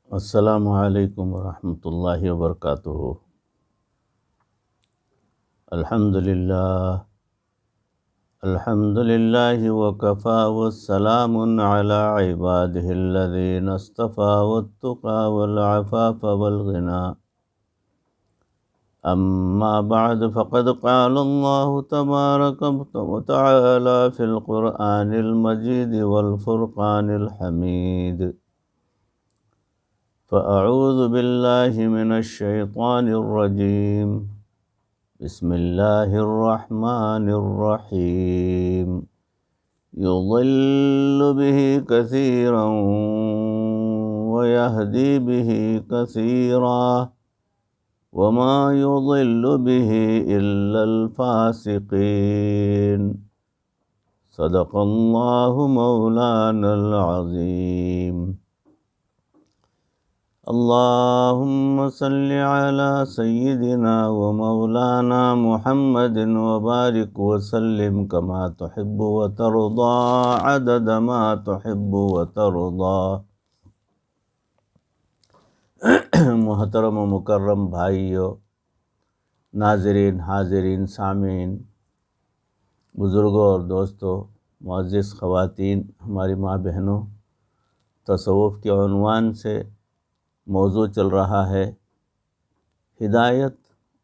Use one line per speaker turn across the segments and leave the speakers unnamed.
السلام علیکم ورحمۃ اللہ وبرکاتہ۔ الحمد للہ وکفا والسلام علی عبادہ الذین اصطفى والتقى والعفاف والغنى اما بعد فقد قال اللہ تبارک وتعالی فی القرآن المجید والفرقان الحمید۔ فأعوذ باللہ من الشیطان الرجیم، بسم اللہ الرحمن الرحیم۔ یضل به کثیرا ویہدی به کثیرا وما یضل به الا الفاسقین۔ صدق اللہ مولانا العظیم۔ اللہم صل علی سیدنا و مولانا محمد وبارک وسلم کما تحب وترضى عدد ما تحب وترضى۔ محترم و مکرم بھائیو، ناظرین، حاضرین، سامعین، بزرگوں اور دوستوں، معزز خواتین، ہماری ماں بہنوں، تصوف کے عنوان سے موضوع چل رہا ہے ہدایت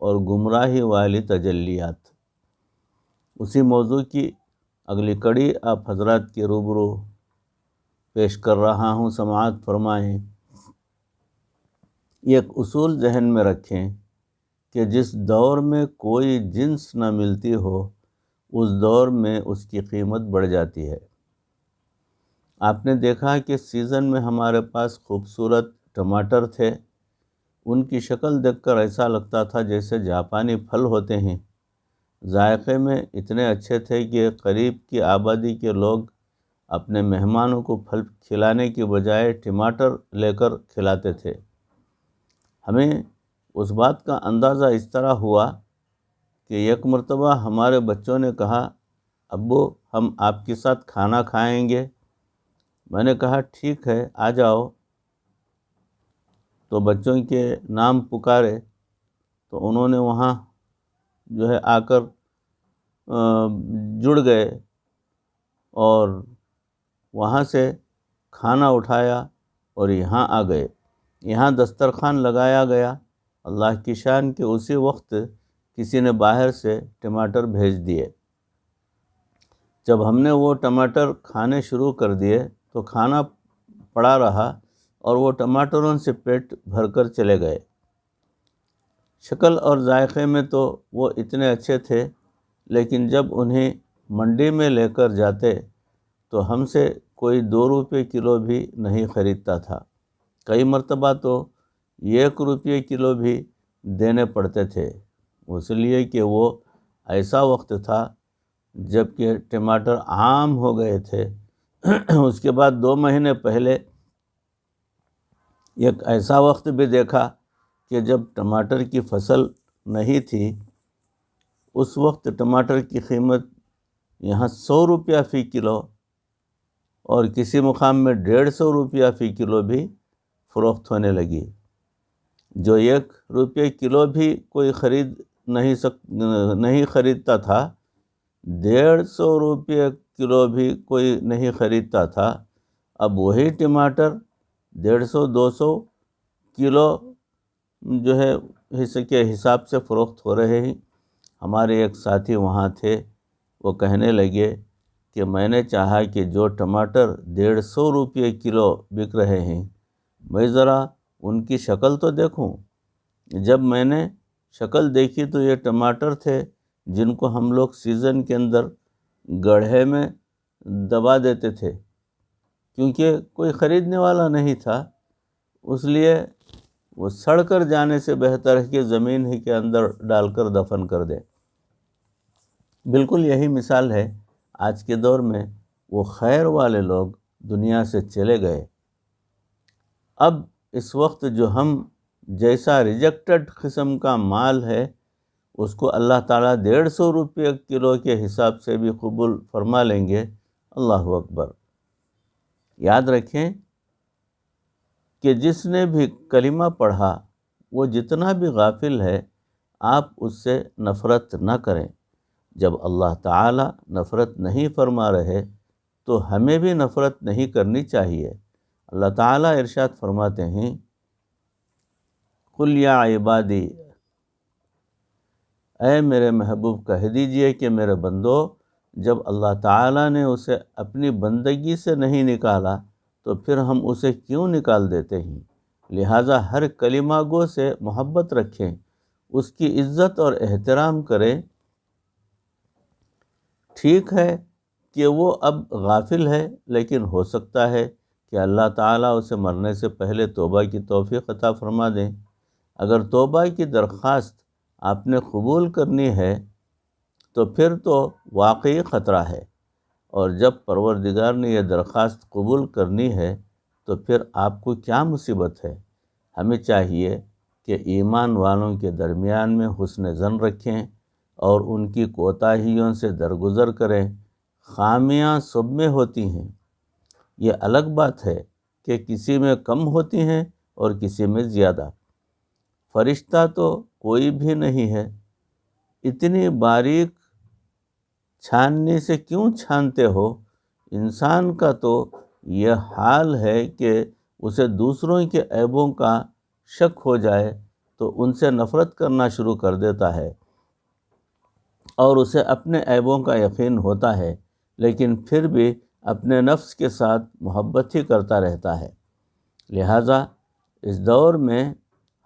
اور گمراہی والی تجلیات۔ اسی موضوع کی اگلی کڑی آپ حضرات کے روبرو پیش کر رہا ہوں، سماعت فرمائیں۔ ایک اصول ذہن میں رکھیں کہ جس دور میں کوئی جنس نہ ملتی ہو، اس دور میں اس کی قیمت بڑھ جاتی ہے۔ آپ نے دیکھا کہ سیزن میں ہمارے پاس خوبصورت ٹماٹر تھے، ان کی شکل دیکھ کر ایسا لگتا تھا جیسے جاپانی پھل ہوتے ہیں۔ ذائقے میں اتنے اچھے تھے کہ قریب کی آبادی کے لوگ اپنے مہمانوں کو پھل کھلانے کی بجائے ٹماٹر لے کر کھلاتے تھے۔ ہمیں اس بات کا اندازہ اس طرح ہوا کہ ایک مرتبہ ہمارے بچوں نے کہا، ابو ہم آپ کے ساتھ کھانا کھائیں گے۔ میں نے کہا ٹھیک ہے، آ جاؤ۔ تو بچوں کے نام پکارے تو انہوں نے وہاں آ کر جڑ گئے اور وہاں سے کھانا اٹھایا اور یہاں آ گئے۔ یہاں دسترخوان لگایا گیا۔ اللہ کی شان کہ اسی وقت کسی نے باہر سے ٹماٹر بھیج دیے۔ جب ہم نے وہ ٹماٹر کھانے شروع کر دیے تو کھانا پڑا رہا اور وہ ٹماٹروں سے پیٹ بھر کر چلے گئے۔ شکل اور ذائقے میں تو وہ اتنے اچھے تھے، لیکن جب انہیں منڈی میں لے کر جاتے تو ہم سے کوئی 2 روپے کلو بھی نہیں خریدتا تھا۔ کئی مرتبہ تو 1 روپے کلو بھی دینے پڑتے تھے، اس لیے کہ وہ ایسا وقت تھا جب کہ ٹماٹر عام ہو گئے تھے۔ اس کے بعد 2 مہینے پہلے ایک ایسا وقت بھی دیکھا کہ جب ٹماٹر کی فصل نہیں تھی، اس وقت ٹماٹر کی قیمت یہاں 100 روپیہ فی کلو اور کسی مقام میں 150 روپیہ فی کلو بھی فروخت ہونے لگی۔ جو 1 روپے کلو بھی کوئی نہیں خریدتا تھا، 150 روپے کلو بھی کوئی نہیں خریدتا تھا۔ اب وہی ٹماٹر 150-200 کلو حصے کے حساب سے فروخت ہو رہے ہیں۔ ہمارے ایک ساتھی وہاں تھے، وہ کہنے لگے کہ میں نے چاہا کہ جو ٹماٹر 150 روپے کلو بک رہے ہیں، میں ذرا ان کی شکل تو دیکھوں۔ جب میں نے شکل دیکھی تو یہ ٹماٹر تھے جن کو ہم لوگ سیزن کے اندر گڑھے میں دبا دیتے تھے، کیونکہ کوئی خریدنے والا نہیں تھا، اس لیے وہ سڑ کر جانے سے بہتر ہے کہ زمین ہی کے اندر ڈال کر دفن کر دے۔ بالکل یہی مثال ہے آج کے دور میں۔ وہ خیر والے لوگ دنیا سے چلے گئے۔ اب اس وقت جو ہم جیسا ریجیکٹڈ قسم کا مال ہے، اس کو اللہ تعالیٰ 150 روپے کلو کے حساب سے بھی قبول فرما لیں گے۔ اللہ اکبر۔ یاد رکھیں کہ جس نے بھی کلمہ پڑھا وہ جتنا بھی غافل ہے آپ اس سے نفرت نہ کریں۔ جب اللہ تعالی نفرت نہیں فرما رہے تو ہمیں بھی نفرت نہیں کرنی چاہیے۔ اللہ تعالیٰ ارشاد فرماتے ہیں، قُلْ یا عبادی، اے میرے محبوب کہہ دیجئے کہ میرے بندو، جب اللہ تعالیٰ نے اسے اپنی بندگی سے نہیں نکالا تو پھر ہم اسے کیوں نکال دیتے ہیں؟ لہٰذا ہر کلمہ گو سے محبت رکھیں، اس کی عزت اور احترام کریں۔ ٹھیک ہے کہ وہ اب غافل ہے، لیکن ہو سکتا ہے کہ اللہ تعالیٰ اسے مرنے سے پہلے توبہ کی توفیق عطا فرما دیں۔ اگر توبہ کی درخواست آپ نے قبول کرنی ہے تو پھر تو واقعی خطرہ ہے، اور جب پروردگار نے یہ درخواست قبول کرنی ہے تو پھر آپ کو کیا مصیبت ہے؟ ہمیں چاہیے کہ ایمان والوں کے درمیان میں حسن ظن رکھیں اور ان کی کوتاہیوں سے درگزر کریں۔ خامیاں سب میں ہوتی ہیں، یہ الگ بات ہے کہ کسی میں کم ہوتی ہیں اور کسی میں زیادہ۔ فرشتہ تو کوئی بھی نہیں ہے، اتنی باریک چھاننی سے کیوں چھانتے ہو؟ انسان کا تو یہ حال ہے کہ اسے دوسروں کے عیبوں کا شک ہو جائے تو ان سے نفرت کرنا شروع کر دیتا ہے، اور اسے اپنے عیبوں کا یقین ہوتا ہے، لیکن پھر بھی اپنے نفس کے ساتھ محبت ہی کرتا رہتا ہے۔ لہٰذا اس دور میں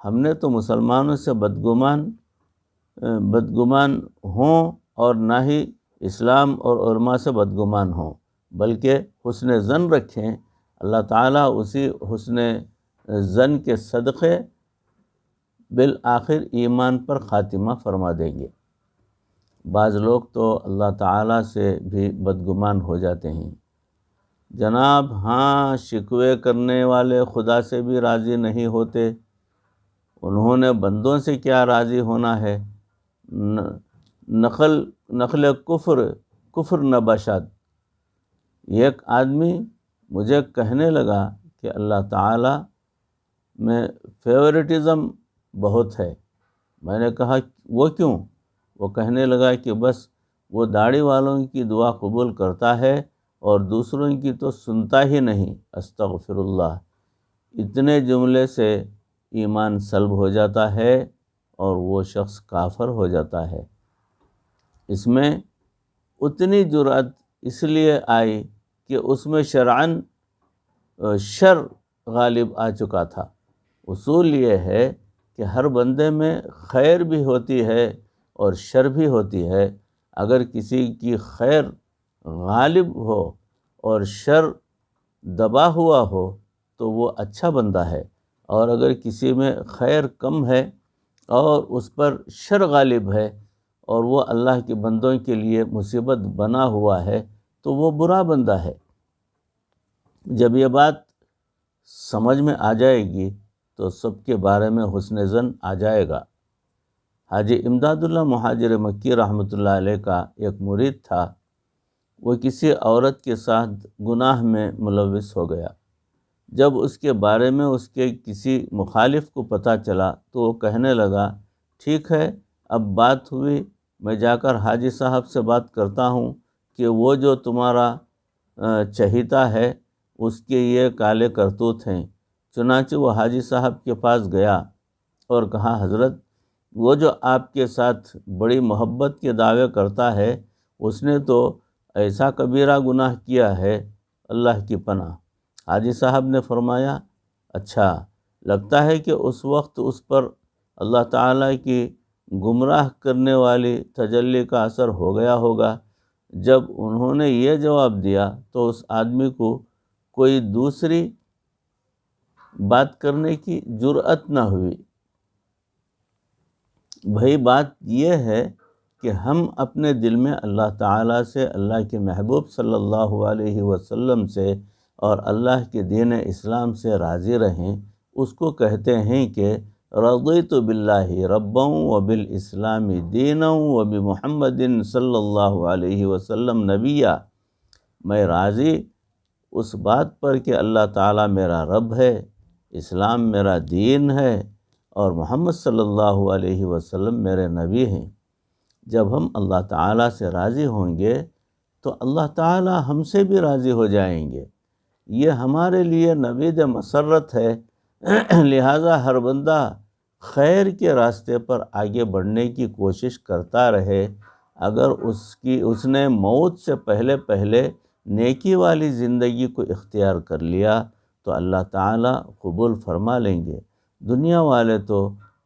ہم نے تو مسلمانوں سے بدگمان ہوں اور نہ ہی اسلام اور علماء سے بدگمان ہوں، بلکہ حسن ظن رکھیں۔ اللہ تعالیٰ اسی حسن ظن کے صدقے بالآخر ایمان پر خاتمہ فرما دیں گے۔ بعض لوگ تو اللہ تعالیٰ سے بھی بدگمان ہو جاتے ہیں۔ جناب ہاں، شکوے کرنے والے خدا سے بھی راضی نہیں ہوتے، انہوں نے بندوں سے کیا راضی ہونا ہے؟ نخل کفر نباشد۔ ایک آدمی مجھے کہنے لگا کہ اللہ تعالیٰ میں فیورٹزم بہت ہے۔ میں نے کہا وہ کیوں؟ وہ کہنے لگا کہ بس وہ داڑھی والوں کی دعا قبول کرتا ہے اور دوسروں کی تو سنتا ہی نہیں۔ استغفر اللہ۔ اتنے جملے سے ایمان سلب ہو جاتا ہے اور وہ شخص کافر ہو جاتا ہے۔ اس میں اتنی جرأت اس لیے آئی کہ اس میں شرعاً شر غالب آ چکا تھا۔ اصول یہ ہے کہ ہر بندے میں خیر بھی ہوتی ہے اور شر بھی ہوتی ہے۔ اگر کسی کی خیر غالب ہو اور شر دبا ہوا ہو تو وہ اچھا بندہ ہے، اور اگر کسی میں خیر کم ہے اور اس پر شر غالب ہے اور وہ اللہ کے بندوں کے لیے مصیبت بنا ہوا ہے تو وہ برا بندہ ہے۔ جب یہ بات سمجھ میں آ جائے گی تو سب کے بارے میں حسن ظن آ جائے گا۔ حاجی امداد اللہ مہاجر مکی رحمۃ اللہ علیہ کا ایک مرید تھا، وہ کسی عورت کے ساتھ گناہ میں ملوث ہو گیا۔ جب اس کے بارے میں اس کے کسی مخالف کو پتہ چلا تو وہ کہنے لگا، ٹھیک ہے اب بات ہوئی، میں جا کر حاجی صاحب سے بات کرتا ہوں کہ وہ جو تمہارا چہیتا ہے اس کے یہ کالے کرتوت ہیں۔ چنانچہ وہ حاجی صاحب کے پاس گیا اور کہا، حضرت وہ جو آپ کے ساتھ بڑی محبت کے دعوے کرتا ہے اس نے تو ایسا کبیرہ گناہ کیا ہے، اللہ کی پناہ۔ حاجی صاحب نے فرمایا، اچھا لگتا ہے کہ اس وقت اس پر اللہ تعالیٰ کی گمراہ کرنے والی تجلی کا اثر ہو گیا ہوگا۔ جب انہوں نے یہ جواب دیا تو اس آدمی کو کوئی دوسری بات کرنے کی جرأت نہ ہوئی۔ بھئی بات یہ ہے کہ ہم اپنے دل میں اللہ تعالیٰ سے، اللہ کے محبوب صلی اللہ علیہ وسلم سے اور اللہ کے دین اسلام سے راضی رہیں۔ اس کو کہتے ہیں کہ رضیت باللہ ربا وبالاسلام دینا وبمحمد صلی اللہ علیہ وسلم نبیا۔ میں راضی اس بات پر کہ اللہ تعالیٰ میرا رب ہے، اسلام میرا دین ہے اور محمد صلی اللہ علیہ وسلم میرے نبی ہیں۔ جب ہم اللہ تعالیٰ سے راضی ہوں گے تو اللہ تعالیٰ ہم سے بھی راضی ہو جائیں گے۔ یہ ہمارے لیے نوید مسرت ہے، لہٰذا ہر بندہ خیر کے راستے پر آگے بڑھنے کی کوشش کرتا رہے۔ اگر اس نے موت سے پہلے نیکی والی زندگی کو اختیار کر لیا تو اللہ تعالیٰ قبول فرما لیں گے۔ دنیا والے تو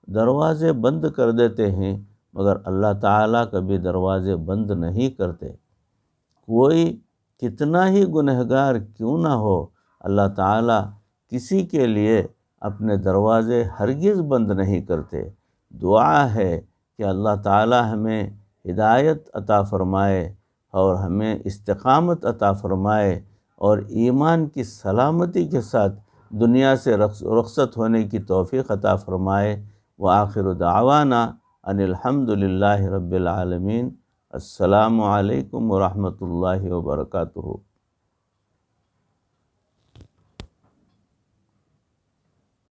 دروازے بند کر دیتے ہیں مگر اللہ تعالیٰ کبھی دروازے بند نہیں کرتے۔ کوئی کتنا ہی گنہگار کیوں نہ ہو، اللہ تعالیٰ کسی کے لیے اپنے دروازے ہرگز بند نہیں کرتے۔ دعا ہے کہ اللہ تعالیٰ ہمیں ہدایت عطا فرمائے اور ہمیں استقامت عطا فرمائے اور ایمان کی سلامتی کے ساتھ دنیا سے رخصت ہونے کی توفیق عطا فرمائے۔ وآخر دعوانا ان الحمد للہ رب العالمین۔ السلام علیکم ورحمۃ اللہ وبرکاتہ۔